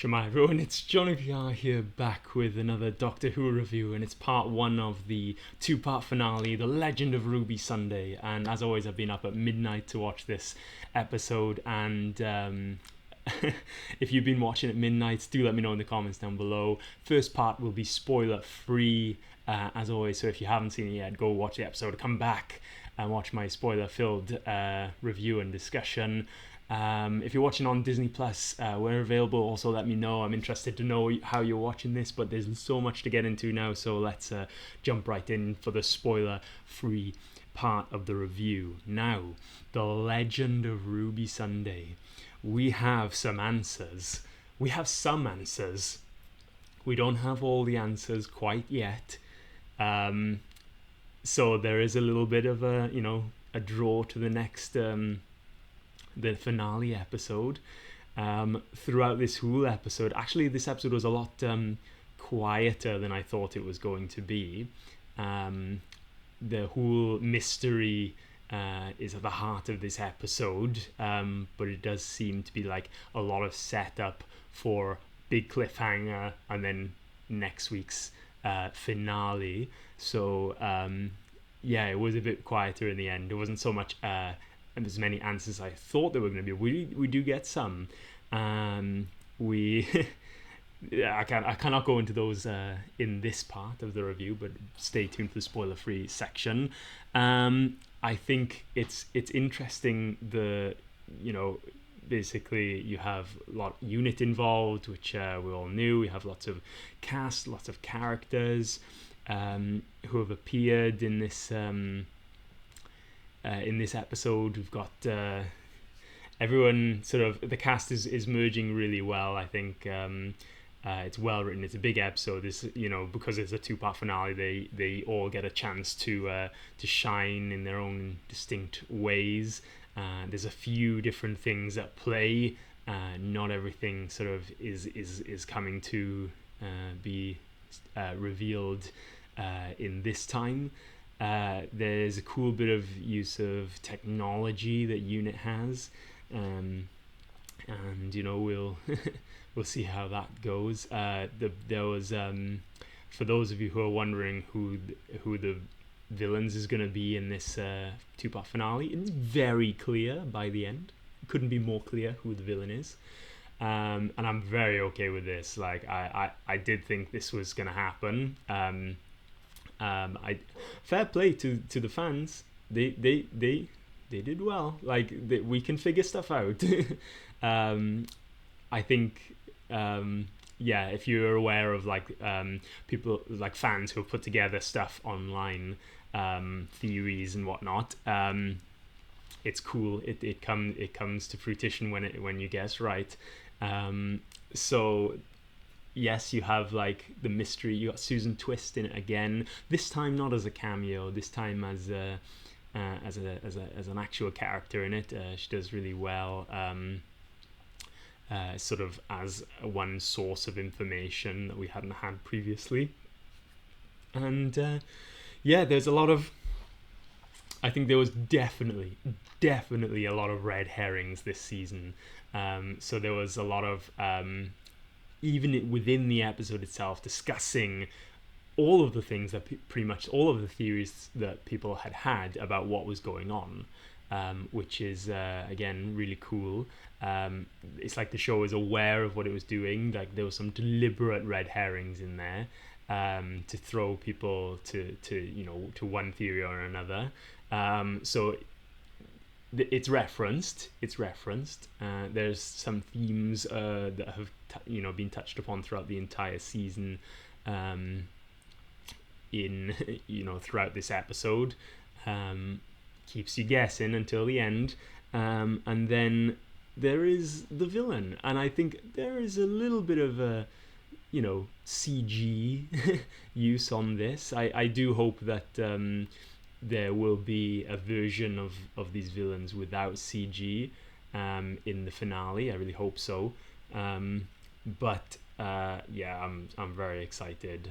Shemai everyone, it's JonnyVR here, back with another Doctor Who review, and it's part one of the two-part finale, The Legend of Ruby Sunday. And as always, I've been up at midnight to watch this episode, and if you've been watching at midnight, do let me know in the comments down below. First part will be spoiler-free, as always, so if you haven't seen it yet, go watch the episode, come back and watch my spoiler-filled review and discussion. If you're watching on Disney Plus, we're available. Also, let me know. I'm interested to know how you're watching this, but there's so much to get into now, so let's jump right in for the spoiler-free part of the review. Now, The Legend of Ruby Sunday. We have some answers. We have some answers. We don't have all the answers quite yet. So there is a little bit of a draw to the next the finale episode. Throughout this whole episode, actually this episode was a lot quieter than I thought it was going to be. The whole mystery is at the heart of this episode, but it does seem to be like a lot of setup for big cliffhanger and then next week's finale. So it was a bit quieter in the end. It wasn't so much as many answers I thought there were going to be. We do get some. I cannot go into those in this part of the review, but stay tuned for the spoiler-free section. I think it's interesting. Basically you have a lot of unit involved, which we all knew. We have lots of cast, lots of characters who have appeared in this episode. We've got everyone sort of, the cast is merging really well. I think it's well written. It's a big episode. This, because it's a two-part finale, they all get a chance to shine in their own distinct ways. There's a few different things at play. Not everything sort of is coming to be revealed in this time. There's a cool bit of use of technology that Unit has, and we'll we'll see how that goes. There was, for those of you who are wondering who the villains is going to be in this two-part finale, it's very clear by the end. It couldn't be more clear who the villain is, and I'm very okay with this. Like I did think this was going to happen. Fair play to the fans. They did well. Like we can figure stuff out. I think if you're aware of people like fans who have put together stuff online, theories and whatnot, it's cool. It comes to fruition when you guess right. So yes, you have like the mystery. You got Susan Twist in it again. This time not as a cameo. This time as an actual character in it. She does really well. Sort of as one source of information that we hadn't had previously. And there's a lot of. I think there was definitely a lot of red herrings this season. So there was a lot of. Even within the episode itself, discussing all of the things that pretty much all of the theories that people had about what was going on, which is again really cool. It's like the show is aware of what it was doing. Like there was some deliberate red herrings in there to throw people to one theory or another. So it's referenced. There's some themes that have been touched upon throughout the entire season, throughout this episode. Keeps you guessing until the end, and then there is the villain, and I think there is a little bit of a CG use on this. I do hope that there will be a version of these villains without CG in the finale. I really hope so. But I'm very excited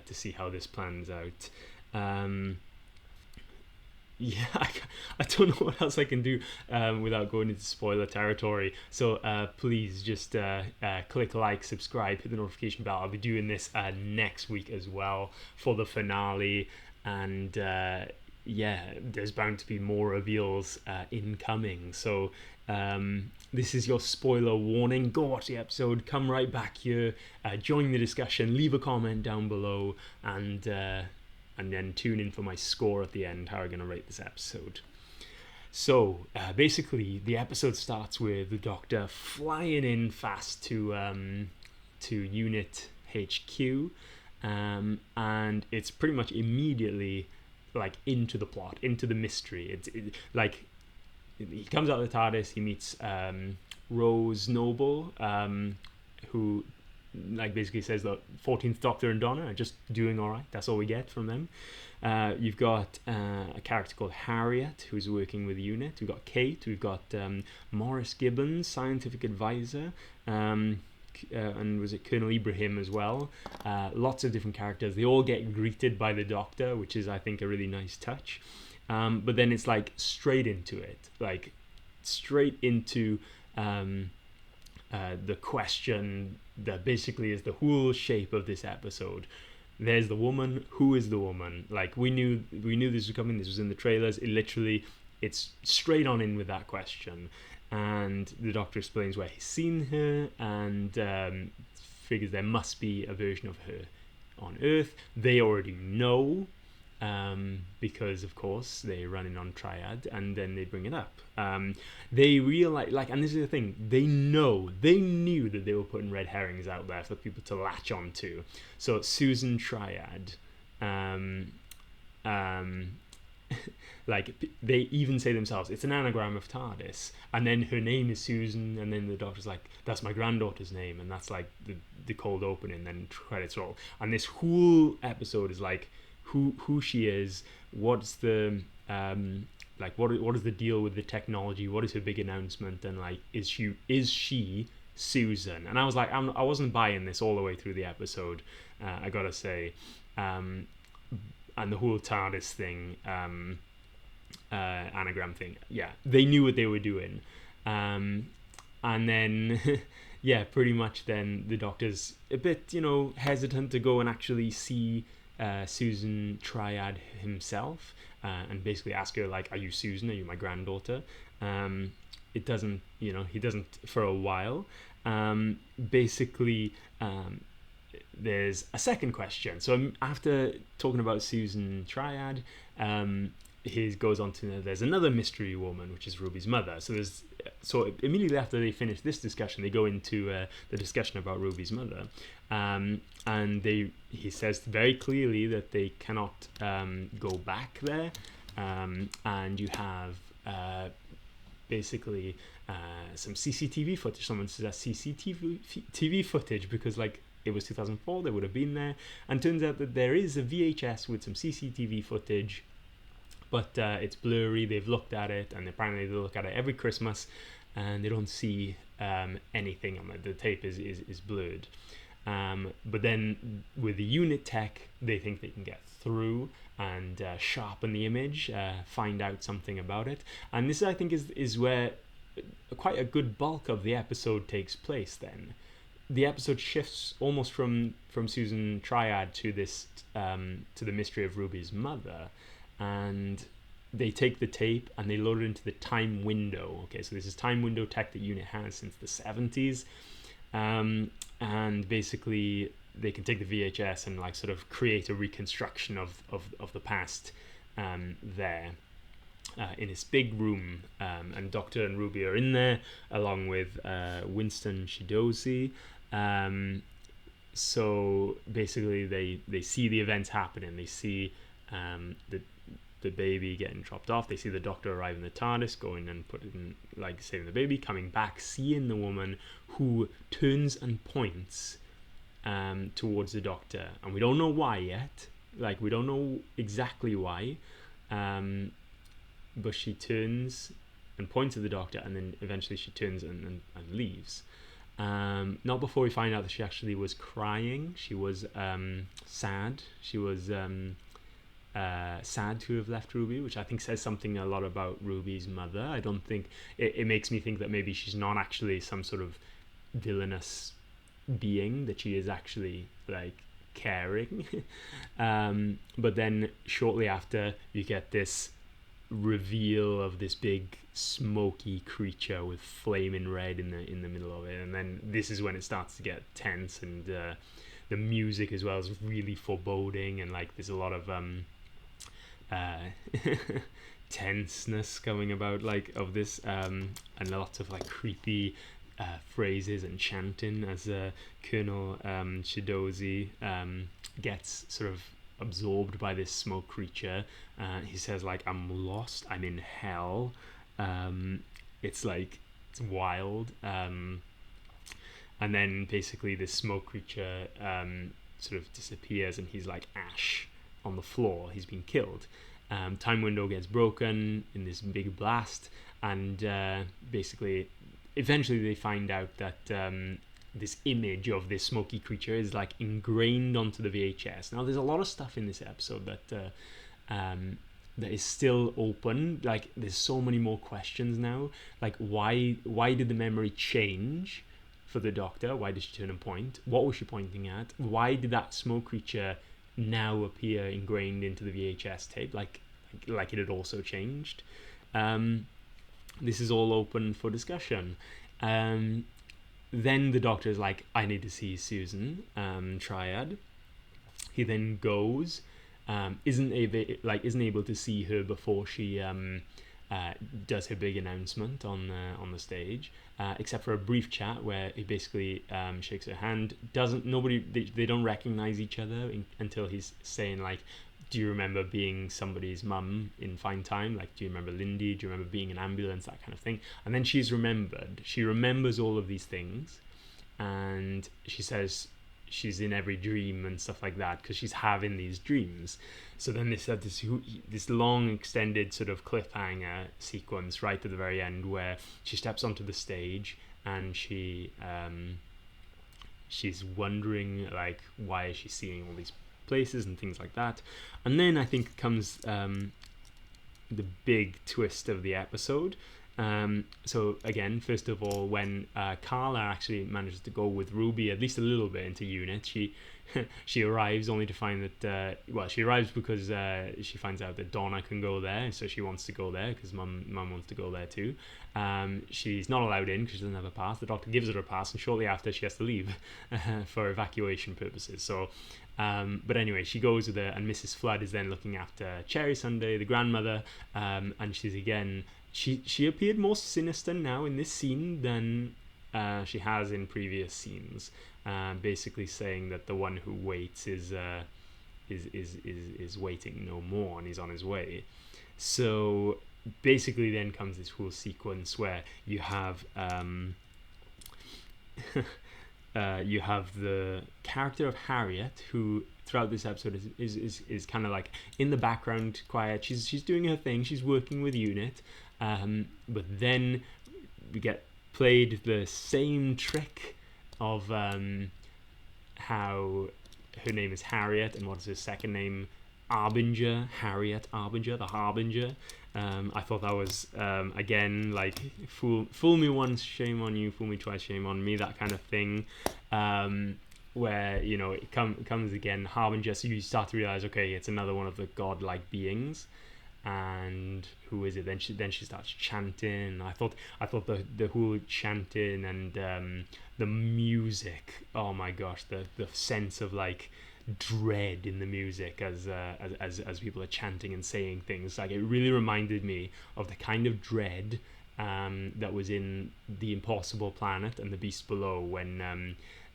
to see how this plans out. yeah, I don't know what else I can do without going into spoiler territory. So please just click like, subscribe, hit the notification bell. I'll be doing this next week as well for the finale, and yeah, there's bound to be more reveals incoming. So this is your spoiler warning. Go watch the episode, come right back here, join the discussion, leave a comment down below, and then tune in for my score at the end, how I'm going to rate this episode. So basically, the episode starts with the Doctor flying in fast to Unit HQ, and it's pretty much immediately like into the plot, into the mystery. Like he comes out of the TARDIS, he meets Rose Noble, who like basically says that 14th Doctor and Donna are just doing all right. That's all we get from them. You've got a character called Harriet, who's working with the unit. We've got Kate. We've got Morris Gibbons, scientific advisor, and was it Colonel Ibrahim as well. Lots of different characters. They all get greeted by the Doctor, which is, I think, a really nice touch. But then it's like straight into it, like straight into the question that basically is the whole shape of this episode. There's the woman. Who is the woman? Like we knew this was coming. This was in the trailers. It's straight on in with that question, and the Doctor explains where he's seen her, and figures there must be a version of her on Earth. They already know, because of course they're running on Triad, and then they bring it up. They realize, like, and this is the thing, they knew that they were putting red herrings out there for people to latch onto. So Susan Triad, like they even say themselves, it's an anagram of TARDIS, and then her name is Susan, and then the Doctor's like, that's my granddaughter's name, and that's like the cold open, and then credits roll. And this whole episode is like who she is, what's the like what is the deal with the technology, what is her big announcement, and like is she Susan? And I was like, I wasn't buying this all the way through the episode, I gotta say. And the whole TARDIS thing, anagram thing, yeah, they knew what they were doing. And then yeah, pretty much then the Doctor's a bit, hesitant to go and actually see Susan Triad himself, and basically ask her, like, are you Susan? Are you my granddaughter? He doesn't for a while. Basically, there's a second question. So after talking about Susan Triad, he goes on to, there's another mystery woman, which is Ruby's mother. So immediately after they finish this discussion, they go into the discussion about Ruby's mother, and he says very clearly that they cannot go back there, and you have basically some CCTV footage. Someone says that's CCTV footage because, like, it was 2004, they would have been there, and turns out that there is a VHS with some CCTV footage, but it's blurry. They've looked at it, and apparently they look at it every Christmas, and they don't see anything on it. The tape is blurred. But then with the unit tech, they think they can get through and sharpen the image, find out something about it. And this, I think, is where quite a good bulk of the episode takes place then. The episode shifts almost from Susan Triad to this to the mystery of Ruby's mother, and they take the tape and they load it into the time window. Okay, so this is time window tech that unit has since the 70s, and basically they can take the VHS and like sort of create a reconstruction of the past there. In this big room, and Doctor and Ruby are in there along with Winston Shidozi. So basically they see the events happening. They see the baby getting dropped off. They see the Doctor arrive in the TARDIS, going and putting, like, saving the baby, coming back, seeing the woman who turns and points towards the Doctor, and we don't know why yet. Like, we don't know exactly why, but she turns and points at the Doctor, and then eventually she turns and leaves. Not before we find out that she actually was crying. She was sad. She was sad to have left Ruby, which I think says something a lot about Ruby's mother. I don't think it makes me think that maybe she's not actually some sort of villainous being, that she is actually like caring. But then shortly after, you get this reveal of this big smoky creature with flaming red in the middle of it, and then this is when it starts to get tense, and the music as well is really foreboding, and like there's a lot of tenseness coming about like of this, and lots of like creepy phrases and chanting as Colonel Shidozi gets sort of absorbed by this smoke creature. He says like, I'm lost, I'm in hell. It's wild. And then basically this smoke creature sort of disappears, and he's like ash on the floor. He's been killed. Time window gets broken in this big blast, and basically eventually they find out that this image of this smoky creature is like ingrained onto the VHS. Now there's a lot of stuff in this episode that that is still open. Like there's so many more questions now. Like why did the memory change for the Doctor? Why did she turn a point? What was she pointing at? Why did that smoke creature now appear ingrained into the VHS tape? Like it had also changed. This is all open for discussion. Then the Doctor is like, I need to see Susan, Triad. He then goes, isn't able to see her before she does her big announcement on the stage, except for a brief chat where he basically shakes her hand. They don't recognize each other until he's saying like, do you remember being somebody's mum in Fine Time? Like, do you remember Lindy? Do you remember being in an ambulance? That kind of thing. And then she remembers all of these things, and she says she's in every dream and stuff like that because she's having these dreams. So then they said this long extended sort of cliffhanger sequence right at the very end where she steps onto the stage and she's wondering like, why is she seeing all these places and things like that. And then I think comes the big twist of the episode. So again, first of all, when Carla actually manages to go with Ruby at least a little bit into unit, she arrives only to find that she arrives because she finds out that Donna can go there, so she wants to go there because mum wants to go there too. She's not allowed in because she doesn't have a pass. The Doctor gives her a pass, and shortly after she has to leave for evacuation purposes. So but anyway, she goes with her, and Mrs. Flood is then looking after Cherry Sunday, the grandmother, and she's again, she appeared more sinister now in this scene than she has in previous scenes, basically saying that the one who waits is waiting no more, and he's on his way. So basically then comes this whole sequence where you have you have the character of Harriet, who throughout this episode is kind of like in the background, quiet. She's doing her thing. She's working with Unit, but then we get played the same trick of how her name is Harriet and what is her second name, Arbinger, Harriet Arbinger, the Harbinger. I thought that was again like fool me once, shame on you; fool me twice, shame on me. That kind of thing, where it comes again, Harbinger. So you start to realize, okay, it's another one of the godlike beings, and who is it? Then she starts chanting. I thought the whole chanting and the music. Oh my gosh, the sense of like dread in the music as people are chanting and saying things, like it really reminded me of the kind of dread that was in The Impossible Planet and The Beast Below, when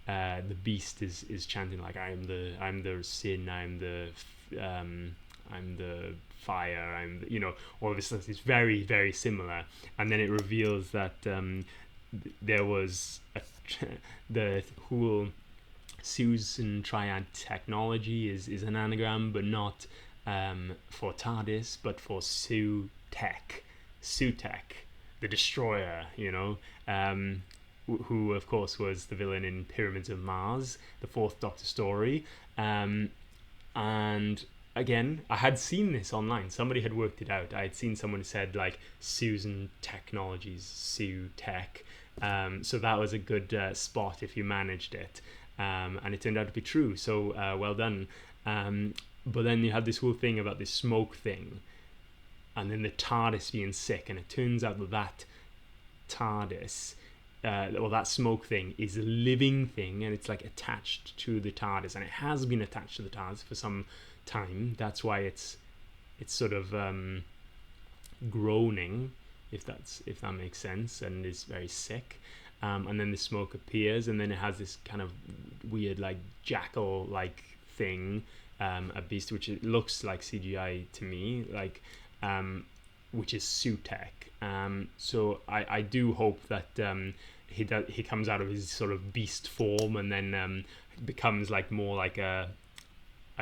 the beast is chanting like, I'm the sin, I'm the fire, all of this stuff. It's very, very similar. And then it reveals that there was the whole Susan Triad technology is an anagram, but not for TARDIS, but for Sutek, the Destroyer, who of course was the villain in Pyramids of Mars, the Fourth Doctor story, and again, I had seen this online. Somebody had worked it out. I had seen someone said like Susan Technologies, Sue Tech. So that was a good spot if you managed it. And it turned out to be true. So well done. But then you had this whole thing about this smoke thing, and then the TARDIS being sick, and it turns out that TARDIS, or that smoke thing, is a living thing, and it's like attached to the TARDIS, and it has been attached to the TARDIS for some time. That's why it's sort of groaning, if that makes sense, and is very sick. And then the smoke appears, and then it has this kind of weird like jackal like thing, a beast which it looks like CGI to me, like which is Sutek. So I do hope that he comes out of his sort of beast form and then becomes like more like a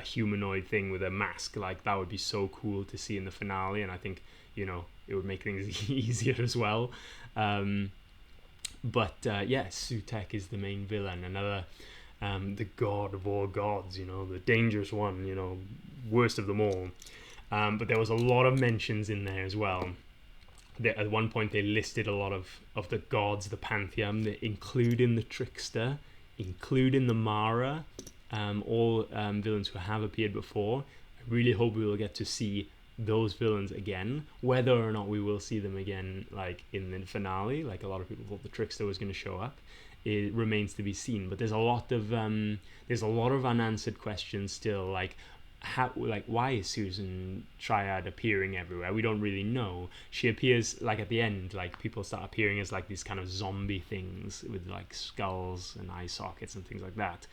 humanoid thing with a mask. Like that would be so cool to see in the finale, and I think, you know, it would make things easier as well. But yeah, Sutek is the main villain, another the god of all gods, you know, the dangerous one, you know, worst of them all. But there was a lot of mentions in there as well. At one point they listed a lot of the gods, the pantheon, including the trickster, including the Mara, all villains who have appeared before. I really hope we will get to see those villains again. Whether or not we will see them again, like in the finale, like a lot of people thought the trickster was going to show up, it remains to be seen. But there's a lot of unanswered questions still, like how, like why is Susan Triad appearing everywhere? We don't really know. She appears like at the end, like people start appearing as like these kind of zombie things with like skulls and eye sockets and things like that.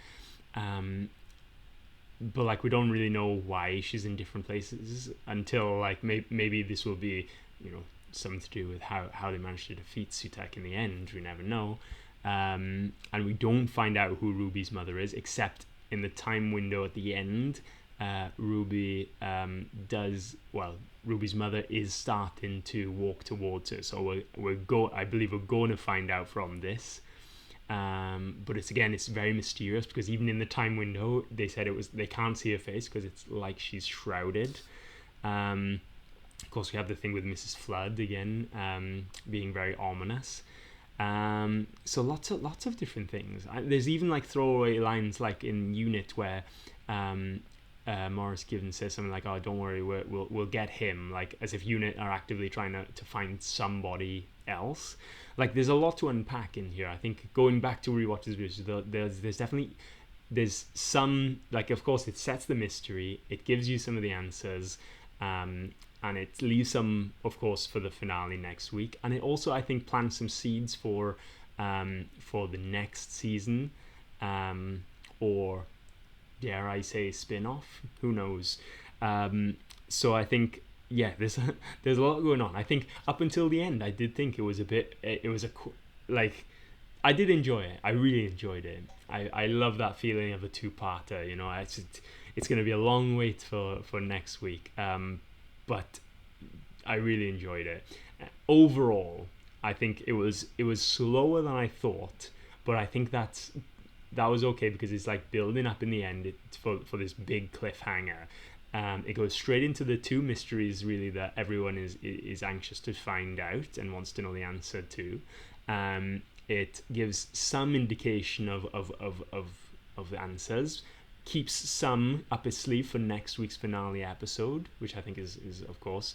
But like we don't really know why she's in different places until like maybe this will be, you know, something to do with how they managed to defeat Sutek in the end. We never know. And we don't find out who Ruby's mother is, except in the time window at the end. Ruby's mother is starting to walk towards her, so I believe we're going to find out from this. But it's very mysterious, because even in the time window they said they can't see her face because it's like she's shrouded. Of course we have the thing with Mrs. Flood again, being very ominous. So lots of different things. There's even like throwaway lines like in Unit where Morris Given says something like, "Oh, don't worry, we'll get him," like as if Unit are actively trying to find somebody else. Like there's a lot to unpack in here. I think going back to rewatches, there's some, like, of course it sets the mystery, it gives you some of the answers, and it leaves some, of course, for the finale next week, and it also, I think, plants some seeds for the next season, or dare I say spin-off, who knows. So I think, yeah, there's a lot going on. I think up until the end I did think I did enjoy it. I really enjoyed it. I love that feeling of a two-parter, you know. It's going to be a long wait for next week, but I really enjoyed it. Overall, I think it was slower than I thought, but I think that was okay, because it's like building up in the end for this big cliffhanger. It goes straight into the two mysteries really that everyone is anxious to find out and wants to know the answer to. It gives some indication of the answers, keeps some up its sleeve for next week's finale episode, which I think is of course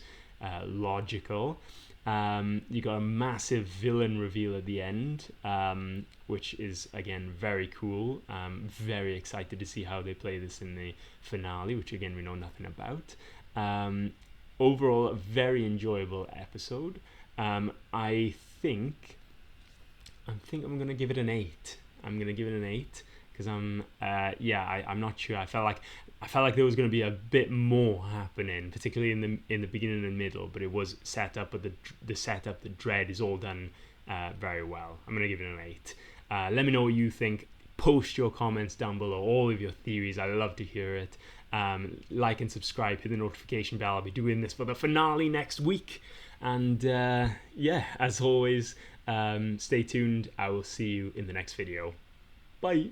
logical. You got a massive villain reveal at the end, which is again very cool. Very excited to see how they play this in the finale, which again we know nothing about. Overall, a very enjoyable episode. I think I'm gonna give it an 8. Because I'm not sure. I felt like there was going to be a bit more happening, particularly in the beginning and middle, but it was set up. But the setup, the dread, is all done very well. I'm going to give it an 8. Let me know what you think. Post your comments down below, all of your theories. I love to hear it. Like and subscribe, hit the notification bell. I'll be doing this for the finale next week. And as always, stay tuned. I will see you in the next video. Bye.